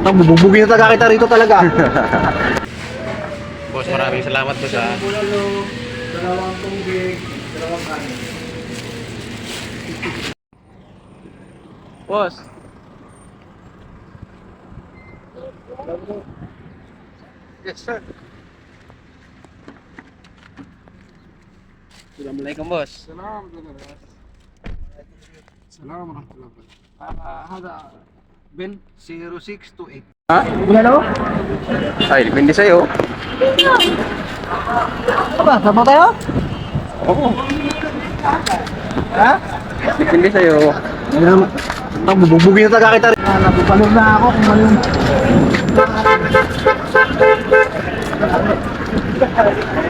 Bubugin na talaga kita rito talaga. Boss, maraming salamat boss ha. Bulalo, dalawang tubig, dalawang kanin. Boss. Yes, sir. Assalamualaikum boss. Salam warahmatullahi hada Ben 0628. Ha? Bulalo? Ay, depende sa'yo. Apa? Sama tayo? Oo. Ha? Depende sa'yo. Bubugin na talaga kita rito. Napupalog na ako kung ano.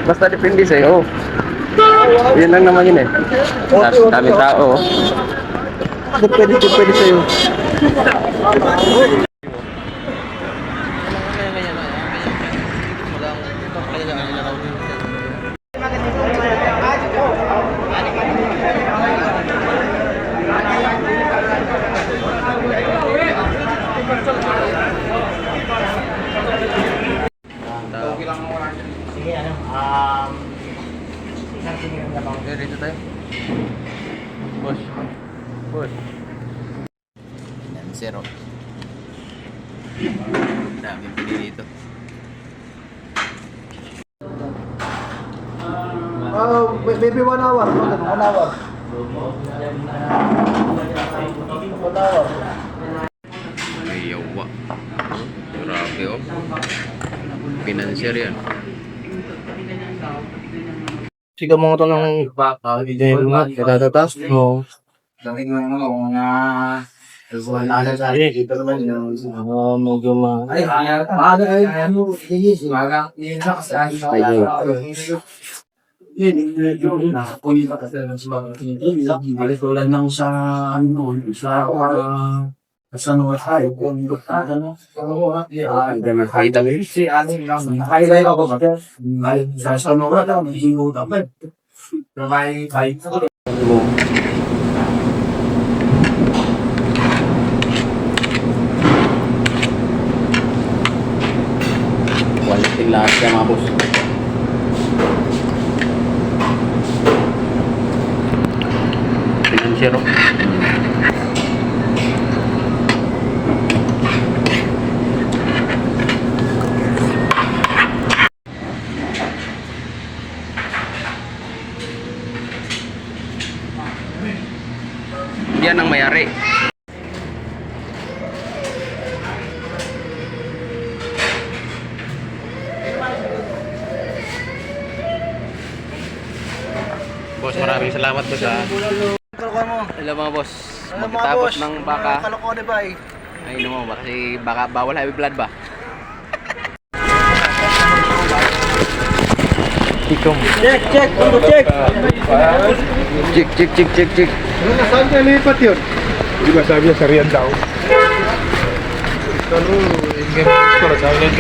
Basta depende sa'yo. Yun lang naman yun eh. Dami tao. Depende sa'yo. Sige, isang sinigang na bang? Okay, dito tayo. Boss. Boss. Yan, zero. Daming pili dito. Maybe 1 hour. 1 hour. 1 hour. May yawa. Grabe oh. Financier yan. Siga mo ito ng baka, hindi nga, katatatas mo. Dami mo yung mga wala sa rin, ito naman yung medyo ay, maaga ay, ano, yes, maaga, hindi na kasi ay, nakapunin pa kasi ng mga balik ulan lang sa, ano, sa ano, tayo, kung ano, ay, dami, si aning lang, nakailay ako, ay, sa ano, lang, hihingo dapat, may, Quality lahat yan mga boss. Financier oh. Yan ang mayari. Boss, maraming salamat boss ha. kalokohan mo. Hello mga boss. Ano mga Magkatapos boss? ng baka. Kalokohan di ba eh? Ay mo ba kasi baka bawal high blood ba? Ikom. Check, undo check. Check. Saan niya lipat yun? Di ba sabi niya sa Rian daw? Kalau ingin sekolah, sabi niya